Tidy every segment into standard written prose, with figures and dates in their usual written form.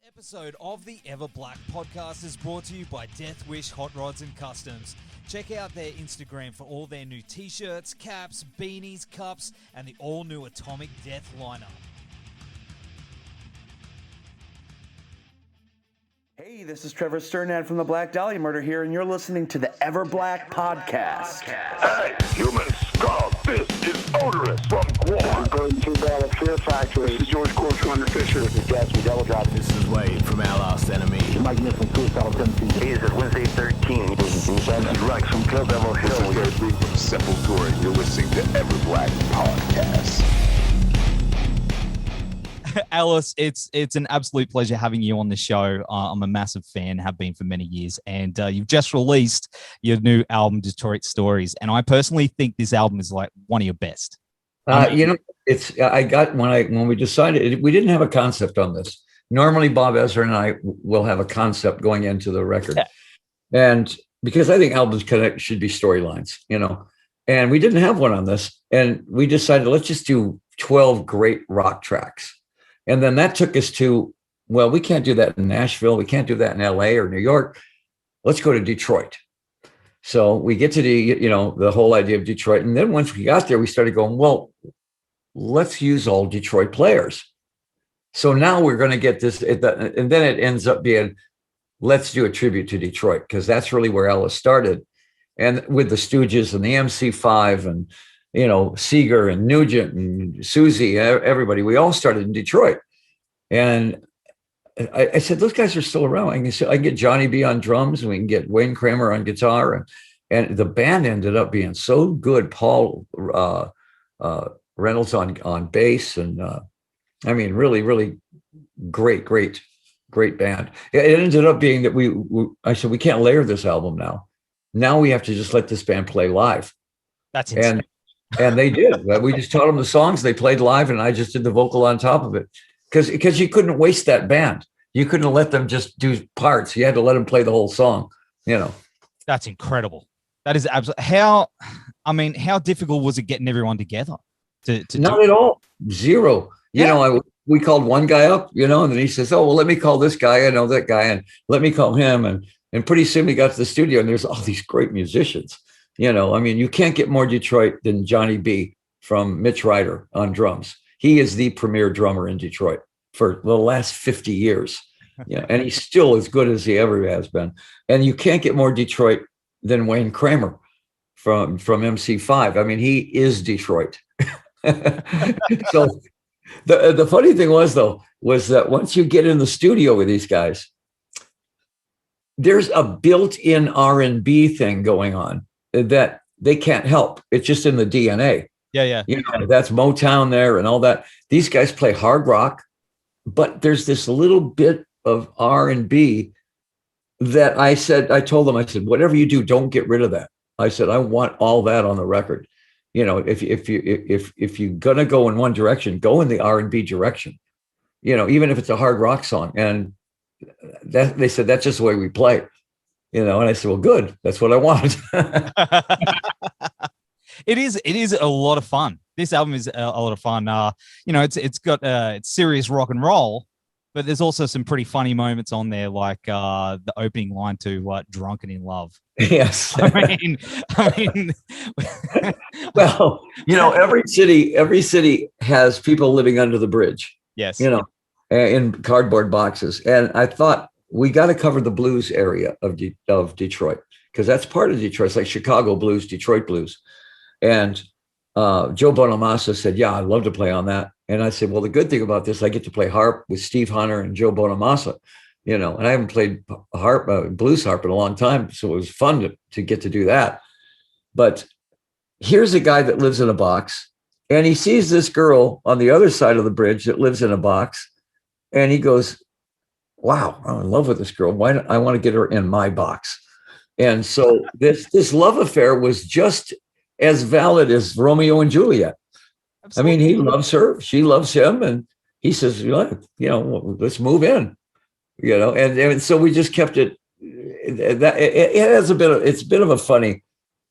Episode of the Everblack Podcast is brought to you by Deathwish, Hotrods and Kustoms. Check out their Instagram for all their new t-shirts, caps, beanies, cups, and the all-new Atomic Death lineup. Hey, this is Trevor Sternad from the Black Dahlia Murder here, and you're listening to the Everblack Podcast. Hey, human skull, this is odorous from Guam. Going to battle Fear Factory. This is George Corshunter Fisher. This is Gas from Double Drop. This is Wade from Our Last Enemy. Mike Nick from Suicidal Tendencies. Hey, this is Wednesday 13. This is Rex from Kill Devil Hill. This is Gary Lee from Sepultura. You're listening to Everblack Podcast. Alice, it's an absolute pleasure having you on the show. I'm a massive fan, have been for many years, and you've just released your new album, Detroit Stories, and I personally think this album is like one of your best. When we decided, we didn't have a concept on this. Normally, Bob Ezra and I will have a concept going into the record, and because I think albums should be storylines, and we didn't have one on this, and we decided let's just do 12 great rock tracks. And then that took us to, well, we can't do that in Nashville. We can't do that in LA or New York. Let's go to Detroit. So we get to the whole idea of Detroit. And then once we got there, we started going, well, let's use all Detroit players. So now we're going to get this. And then it ends up being, let's do a tribute to Detroit, because that's really where Ellis started. And with the Stooges and the MC5 and Seeger and Nugent and Susie, everybody, we all started in Detroit. And I said, those guys are still around. I can get Johnny B on drums, and we can get Wayne Kramer on guitar. And the band ended up being so good. Paul Reynolds on bass. And really, really great band. It ended up being that I said, we can't layer this album now. Now we have to just let this band play live. That's insane. And they did. We just taught them the songs. They played live, and I just did the vocal on top of it. Because you couldn't waste that band. You couldn't let them just do parts. You had to let them play the whole song. That's incredible. That is absolutely how difficult was it getting everyone together? Not at all. Zero. We called one guy up, and then he says, "Oh, well, let me call this guy. I know that guy, and let me call him." And pretty soon we got to the studio, and there's all these great musicians. You can't get more Detroit than Johnny B from Mitch Ryder on drums. He is the premier drummer in Detroit for the last 50 years. And he's still as good as he ever has been. And you can't get more Detroit than Wayne Kramer from MC5. He is Detroit. So the funny thing was that once you get in the studio with these guys, there's a built-in R&B thing going on that they can't help. It's just in the DNA. Yeah. That's Motown there and all that. These guys play hard rock, but there's this little bit of R&B that I told them, whatever you do, don't get rid of that. I said, I want all that on the record. If you're gonna go in one direction, go in the R&B direction. Even if it's a hard rock song. And they said that's just the way we play. And I said, well, good. That's what I want. It is a lot of fun. This album is a lot of fun. It's got it's serious rock and roll, but there's also some pretty funny moments on there, like the opening line to "Drunken in Love." Yes. Well, every city has people living under the bridge. Yes. In cardboard boxes. And I thought, we got to cover the blues area of Detroit, because that's part of Detroit. It's like Chicago blues, Detroit blues. And Joe Bonamassa said, yeah, I'd love to play on that. And I said, well, the good thing about this, I get to play harp with Steve Hunter and Joe Bonamassa, and I haven't played blues harp in a long time. So it was fun to get to do that. But here's a guy that lives in a box, and he sees this girl on the other side of the bridge that lives in a box. And he goes, wow, I'm in love with this girl. Why don't I want to get her in my box? And so this love affair was just as valid as Romeo and Juliet. Absolutely. He loves her, she loves him, and he says, let's move in. And so we just kept it. It has it's a bit of a funny,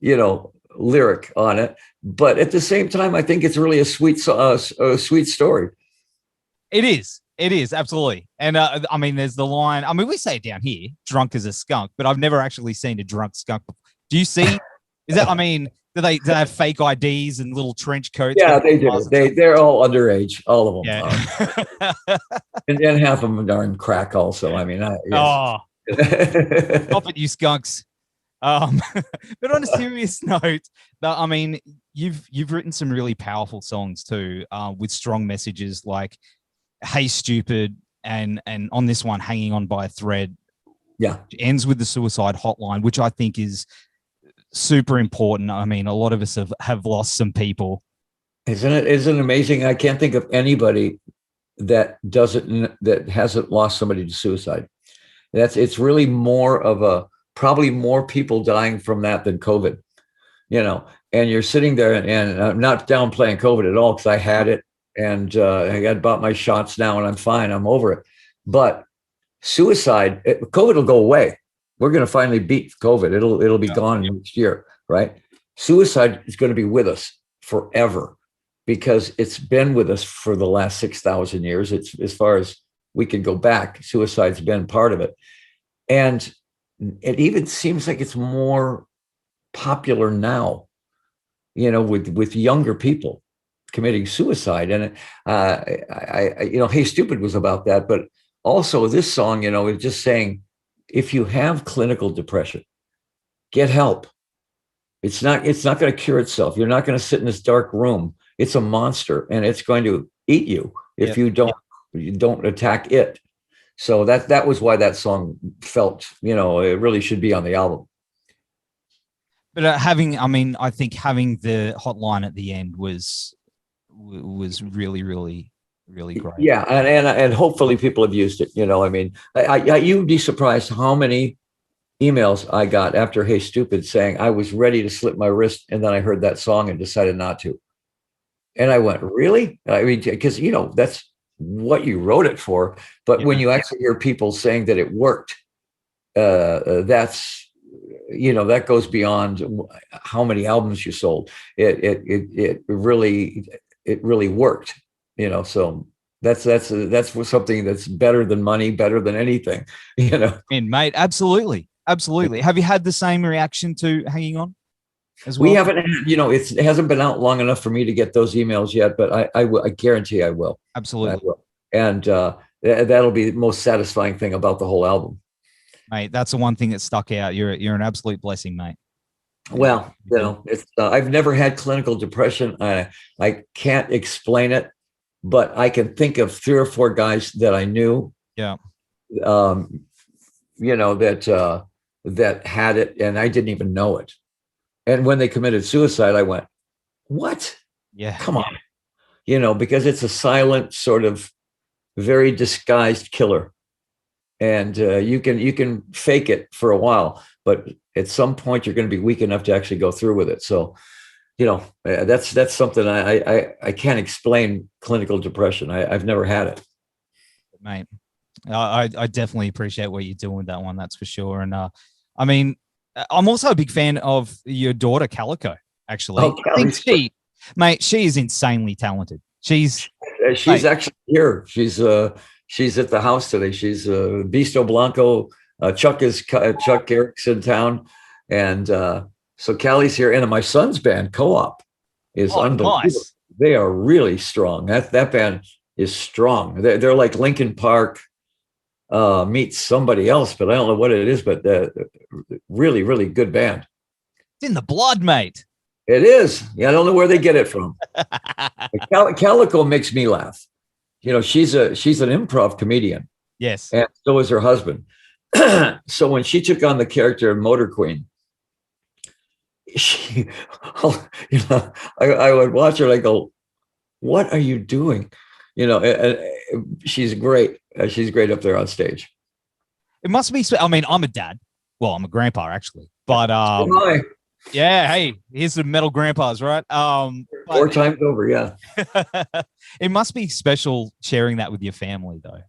lyric on it, but at the same time, I think it's really a sweet story. It is. It is, absolutely. And I mean, there's the line. I mean, we say it down here, drunk as a skunk, but I've never actually seen a drunk skunk before. Do you see? Is that, I mean, do they have fake IDs and little trench coats? Yeah, they do. They're all underage, all of them. Yeah. And then half of them are in crack also. I mean, Oh, stop it, you skunks. But on a serious note, I mean, you've written some really powerful songs too, with strong messages like "Hey Stupid" and on this one, "Hanging On by a Thread." Yeah, ends with the suicide hotline, which I think is super important. I mean, a lot of us have lost some people. Isn't it amazing? I can't think of anybody that hasn't lost somebody to suicide. It's really more of probably more people dying from that than COVID, and you're sitting there, and I'm not downplaying COVID at all, because I had it, and I got bought my shots now, and I'm fine. I'm over it. But suicide, COVID will go away. We're going to finally beat COVID. It'll be gone next year, right? Suicide is going to be with us forever, because it's been with us for the last 6,000 years. It's as far as we can go back. Suicide's been part of it. And it even seems like it's more popular now, with younger people committing suicide. And Hey Stupid was about that. But also this song, is just saying, if you have clinical depression, get help. It's not going to cure itself. You're not going to sit in this dark room. It's a monster, and it's going to eat you if you don't attack it. So that was why that song felt, it really should be on the album. But I think having the hotline at the end was really, really, really great. Yeah, and hopefully people have used it. You'd be surprised how many emails I got after "Hey Stupid" saying I was ready to slip my wrist, and then I heard that song and decided not to. And I went, really? I mean, because that's what you wrote it for. But when you actually hear people saying that it worked, that's that goes beyond how many albums you sold. It really worked. So that's something that's better than money, better than anything. And mate, absolutely. Have you had the same reaction to "Hanging On" as well? We haven't had, it hasn't been out long enough for me to get those emails yet, but I guarantee I will. Absolutely. I will. And that'll be the most satisfying thing about the whole album. Mate, that's the one thing that stuck out. You're an absolute blessing, mate. Well, it's I've never had clinical depression. I can't explain it, but I can think of 3 or 4 guys that I knew. Yeah. That had it, and I didn't even know it. And when they committed suicide, I went, "What? Yeah. Come on." Because it's a silent, sort of very disguised killer. And you can fake it for a while, but at some point you're going to be weak enough to actually go through with it. So, that's something I can't explain. Clinical depression. I've never had it, mate. I definitely appreciate what you're doing with that one. That's for sure. And I'm also a big fan of your daughter Calico. Actually, I think she is insanely talented. She's actually here. She's at the house today. She's Bisto Blanco. Chuck Eric's in town, and so Callie's here. And my son's band, Co-op, is unbelievable. Nice. They are really strong. That band is strong. They're like Linkin Park meets somebody else, but I don't know what it is. But really, really good band. It's in the blood, mate. It is. Yeah, I don't know where they get it from. Calico makes me laugh. She's an improv comedian. Yes. And so is her husband. So when she took on the character of Motor Queen, I would watch her and I go, "What are you doing?" She's great. She's great up there on stage. It must be. I'm a dad. Well, I'm a grandpa actually, but yeah. Hey, here's the metal grandpas, right? 4 times over, yeah. It must be special sharing that with your family, though.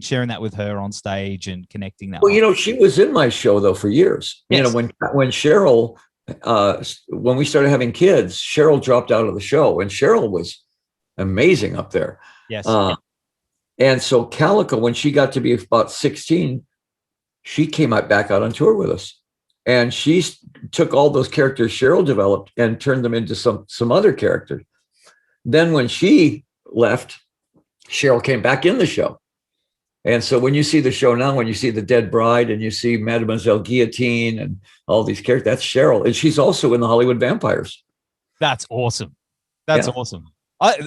Sharing that with her on stage and connecting that. Well, she was in my show though for years. Yes. When Sheryl, when we started having kids, Sheryl dropped out of the show, and Sheryl was amazing up there. Yes. And so Calico, when she got to be about 16, she came back out on tour with us. And she took all those characters Sheryl developed and turned them into some other characters. Then when she left, Sheryl came back in the show. And so when you see the show now, when you see the Dead Bride and you see Mademoiselle Guillotine and all these characters, that's Sheryl. And she's also in the Hollywood Vampires. That's awesome. That's awesome.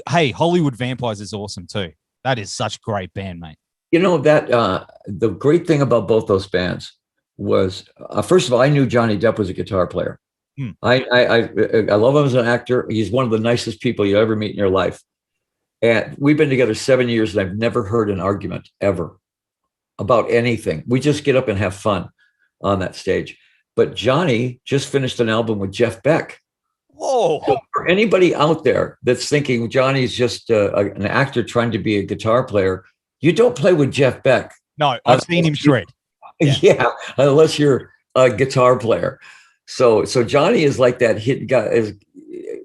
Hey, Hollywood Vampires is awesome too. That is such a great band, mate. You know, that the great thing about both those bands was, first of all, I knew Johnny Depp was a guitar player. I love him as an actor. He's one of the nicest people you ever meet in your life. And we've been together 7 years, and I've never heard an argument ever about anything. We just get up and have fun on that stage. But Johnny just finished an album with Jeff Beck. Whoa. So for anybody out there that's thinking Johnny's just an actor trying to be a guitar player, you don't play with Jeff Beck. No, I've seen him shred. Yeah, unless you're a guitar player. So Johnny is like that hit guy.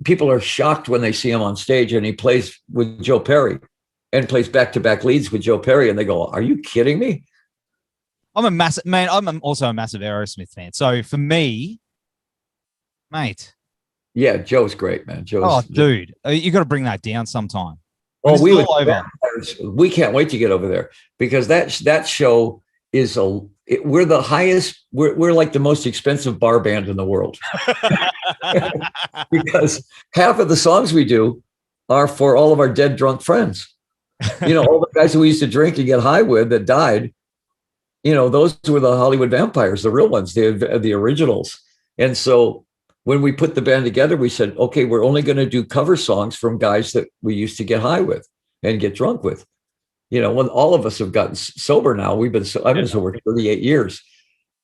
People are shocked when they see him on stage, and he plays with Joe Perry and plays back-to-back leads with Joe Perry, and they go, "Are you kidding me?" I'm also a massive Aerosmith fan. So for me, mate. Yeah, Joe's great, man. Dude, you got to bring that down sometime. Oh, we can't wait to get over there, because that show is we're the highest. We're like the most expensive bar band in the world, because half of the songs we do are for all of our dead drunk friends. You know, all the guys who we used to drink and get high with that died. You know, those were the Hollywood Vampires, the real ones, the originals. And so when we put the band together, we said, okay, we're only going to do cover songs from guys that we used to get high with and get drunk with. You know, when all of us have gotten sober now, I've been sober 38 years.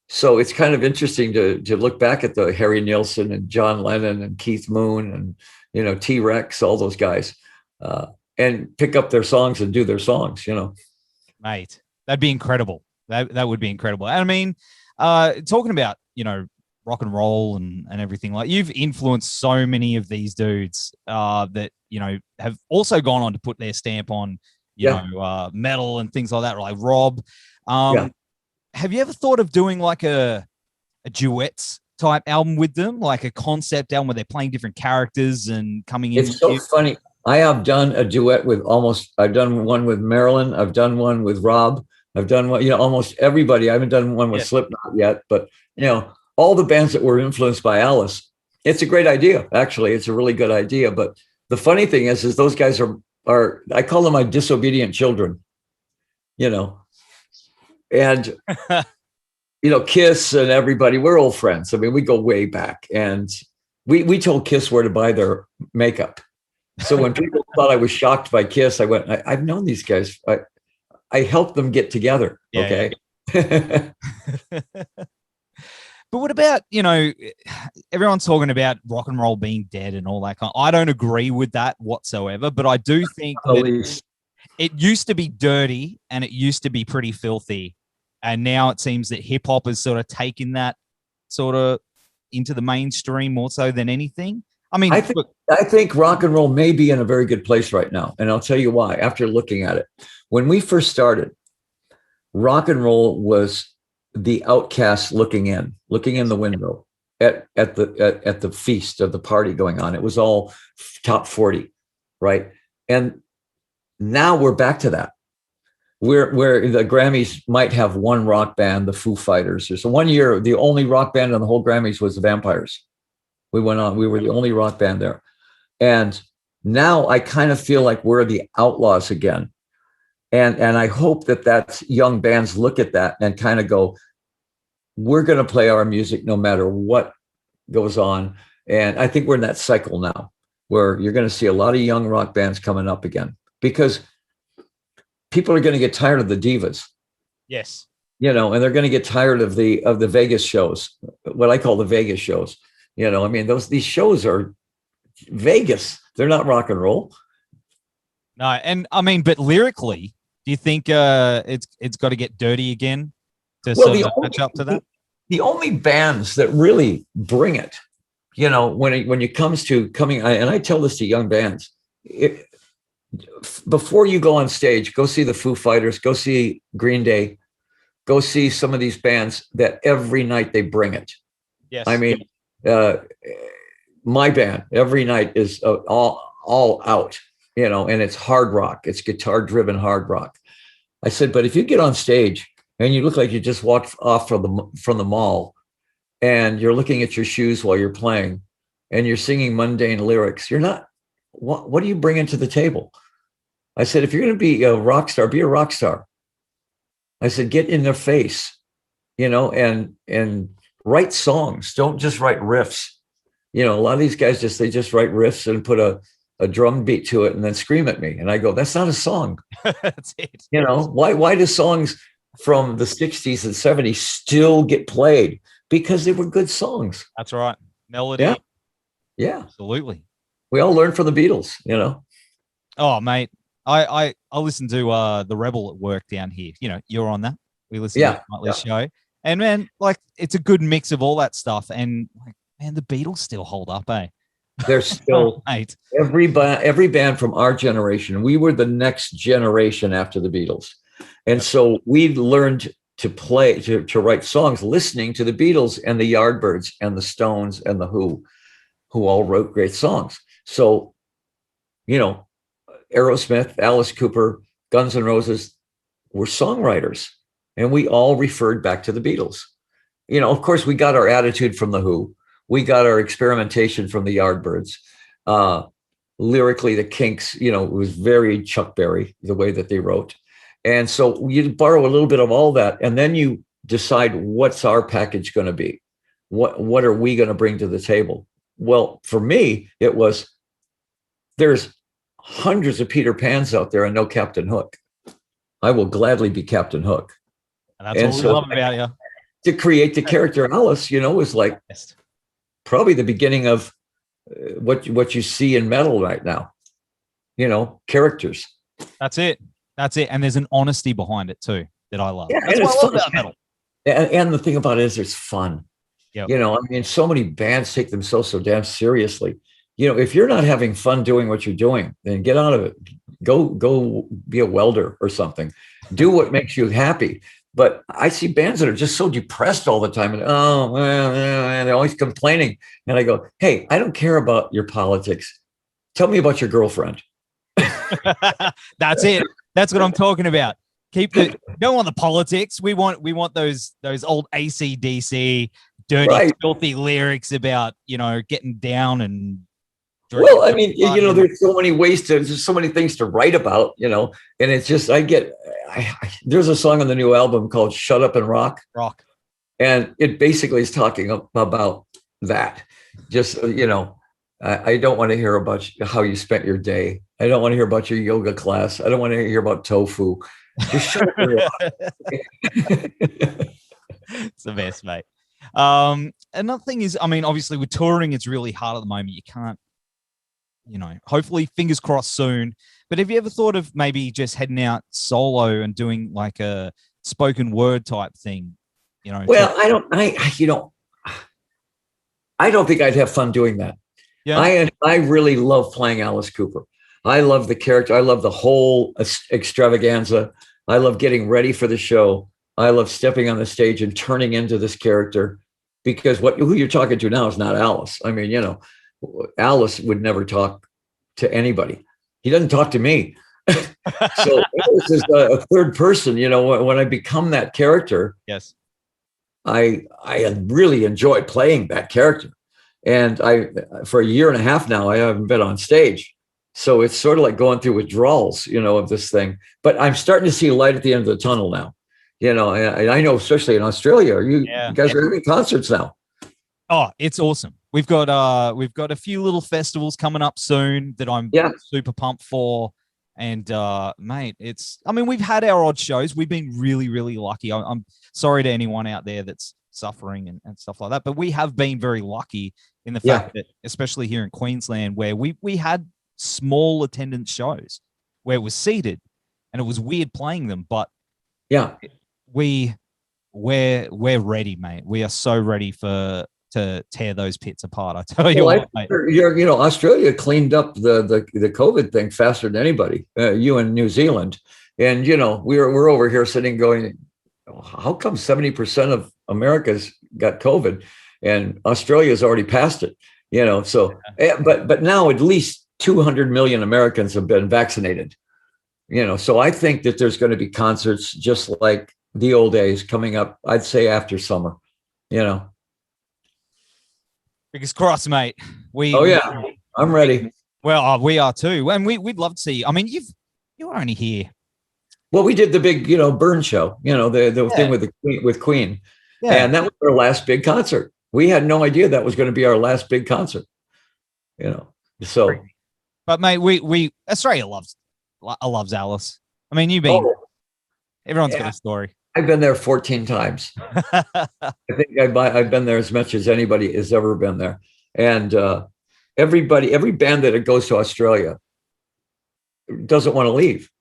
So it's kind of interesting to look back at the Harry Nilsson and John Lennon and Keith Moon and, you know, T-Rex, all those guys, and pick up their songs and do their songs, you know. Mate, that'd be incredible. That would be incredible. And I mean, talking about, you know, rock and roll and everything, like, you've influenced so many of these dudes that, you know, have also gone on to put their stamp on, you know, metal and things like that, like Rob. Have you ever thought of doing like a duets type album with them, like a concept album where they're playing different characters and coming in? It's so funny. I have done a duet with I've done one with Marilyn. I've done one with Rob. I've done one, you know, almost everybody. I haven't done one with Slipknot yet, but, you know, all the bands that were influenced by Alice. It's a great idea. Actually, it's a really good idea. But the funny thing is those guys are I call them my disobedient children, you know, and, you know, Kiss and everybody, we're old friends. I mean, we go way back, and we told Kiss where to buy their makeup. So when people thought I was shocked by Kiss, I went, I've known these guys. I helped them get together. Okay. Yeah. But what about, you know, everyone's talking about rock and roll being dead and all that kind of, I don't agree with that whatsoever, but I do think that it used to be dirty and it used to be pretty filthy. And now it seems that hip hop has sort of taken that sort of into the mainstream more so than anything. I mean, I think rock and roll may be in a very good place right now. And I'll tell you why. After looking at it, when we first started, rock and roll was the outcast looking in the window at the feast of the party going on. It was all top 40, right? And now we're back to that. Where the Grammys might have one rock band, the Foo Fighters. So one year, the only rock band on the whole Grammys was the Vampires. We went on. We were the only rock band there. And now I kind of feel like we're the outlaws again. And I hope that's young bands look at that and kind of go, we're going to play our music no matter what goes on. And I think we're in that cycle now where you're going to see a lot of young rock bands coming up again, because people are going to get tired of the divas. Yes. You know, and they're going to get tired of the Vegas shows, what I call the Vegas shows. You know, I mean, these shows are Vegas. They're not rock and roll. No, and I mean, but lyrically, do you think it's got to get dirty again to sort of catch up to that? The only bands that really bring it, you know, when it comes to coming, and I tell this to young bands, before you go on stage, go see the Foo Fighters, go see Green Day, go see some of these bands that every night they bring it. Yes. I mean, my band every night is all out, you know, and it's hard rock. It's guitar driven hard rock. I said, but if you get on stage and you look like you just walked off from the mall and you're looking at your shoes while you're playing and you're singing mundane lyrics, you're not, what do you bring into the table? I said, if you're going to be a rock star, be a rock star. I said, get in their face, you know, and write songs. Don't just write riffs. You know, a lot of these guys they just write riffs and put a drum beat to it and then scream at me. And I go, that's not a song. That's it. You know, why do songs from the 60s and 70s still get played? Because they were good songs. That's right. Melody. Yeah. Absolutely. We all learned from the Beatles, you know. Oh, mate. I listen to the Rebel at work down here. You know, you're on that. We listen to the Nightly show. And man, like it's a good mix of all that stuff. And like, man, the Beatles still hold up, eh? They're still mate. Every band from our generation. We were the next generation after the Beatles. And so we learned to play, to write songs, listening to the Beatles and the Yardbirds and the Stones and the Who all wrote great songs. So, you know, Aerosmith, Alice Cooper, Guns N' Roses were songwriters, and we all referred back to the Beatles. You know, of course, we got our attitude from the Who. We got our experimentation from the Yardbirds. Lyrically, the Kinks, you know, it was very Chuck Berry, the way that they wrote. And so you borrow a little bit of all that, and then you decide what's our package going to be. What are we going to bring to the table? Well, for me, it was, there's hundreds of Peter Pans out there and no Captain Hook. I will gladly be Captain Hook. And that's what we love about you. To create the character Alice, you know, was like probably the beginning of what you see in metal right now. You know, characters. That's it. And there's an honesty behind it too that I love. Yeah, that's what I love about metal. And the thing about it is it's fun. Yep. You know, I mean, so many bands take themselves so damn seriously. You know, if you're not having fun doing what you're doing, then get out of it. Go be a welder or something. Do what makes you happy. But I see bands that are just so depressed all the time, and and they're always complaining. And I go, hey, I don't care about your politics. Tell me about your girlfriend. That's it. That's what I'm talking about. Don't want the politics. We want those old AC/DC dirty, filthy lyrics about, you know, getting down and. Well, I mean, you know, there's so many there's so many things to write about, you know, and it's just, there's a song on the new album called Shut Up and Rock. And it basically is talking about that. Just, you know, I don't want to hear about how you spent your day. I don't want to hear about your yoga class. I don't want to hear about tofu. Just shut up and rock. It's the best, mate. Another thing is, I mean, obviously with touring, it's really hard at the moment. You can't, you know, hopefully fingers crossed soon. But have you ever thought of maybe just heading out solo and doing like a spoken word type thing? You know, well, I don't think I'd have fun doing that. Yeah. I really love playing Alice Cooper. I love the character. I love the whole extravaganza. I love getting ready for the show. I love stepping on the stage and turning into this character, because who you're talking to now is not Alice. I mean, you know, Alice would never talk to anybody. He doesn't talk to me. So this is a third person, you know, when I become that character. Yes. I really enjoy playing that character. And for a year and a half now, I haven't been on stage. So it's sort of like going through withdrawals, you know, of this thing. But I'm starting to see light at the end of the tunnel now. You know, and I know, especially in Australia, you guys are having concerts now. Oh, it's awesome. We've got a few little festivals coming up soon that I'm super pumped for. And mate, we've had our odd shows. We've been really, really lucky. I'm sorry to anyone out there that's suffering and stuff like that, but we have been very lucky in the fact that, especially here in Queensland, where we had small attendance shows where it was seated, and it was weird playing them, but we're ready, mate. We are so ready for to tear those pits apart. I tell you Well, what, mate. Australia cleaned up the COVID thing faster than anybody. You and New Zealand, and we're over here sitting going, how come 70% of America's got COVID, and Australia's already passed it? So but now at least 200 million Americans have been vaccinated. So I think that there's going to be concerts just like the old days coming up. I'd say after summer. Because cross, mate. I'm ready. Well, we are too, and we'd love to see you. I mean, you were only here. Well, we did the big, Burn show, the thing with Queen. Yeah. And that was our last big concert. We had no idea that was going to be our last big concert, so. But mate, we Australia loves Alice. I mean, everyone's got a story. I've been there 14 times. I think I've been there as much as anybody has ever been there. And every band that goes to Australia doesn't want to leave.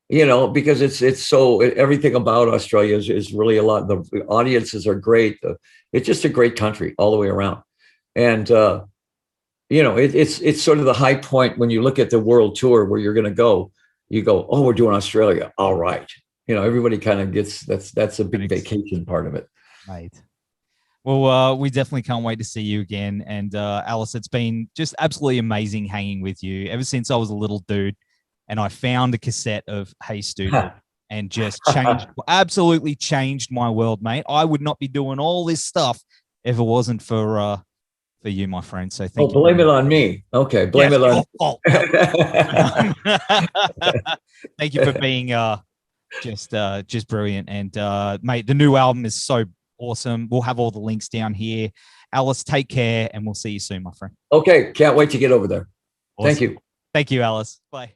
Because it's so, everything about Australia is really a lot. The audiences are great. It's just a great country all the way around. And, it's sort of the high point when you look at the world tour where you're going to go, you go, oh, we're doing Australia. All right. Everybody kind of gets, that's a big vacation part of it. Right. Well, we definitely can't wait to see you again. And Alice, it's been just absolutely amazing hanging with you ever since I was a little dude. And I found a cassette of Hey Studio and just absolutely changed my world, mate. I would not be doing all this stuff if it wasn't for you, my friend. So thank you. Blame it on me. Okay, blame it on. Thank you for being just brilliant. And mate, the new album is so awesome. We'll have all the links down here. Alice, take care, and we'll see you soon, my friend. Okay, can't wait to get over there. Awesome. Thank you. Thank you, Alice. Bye.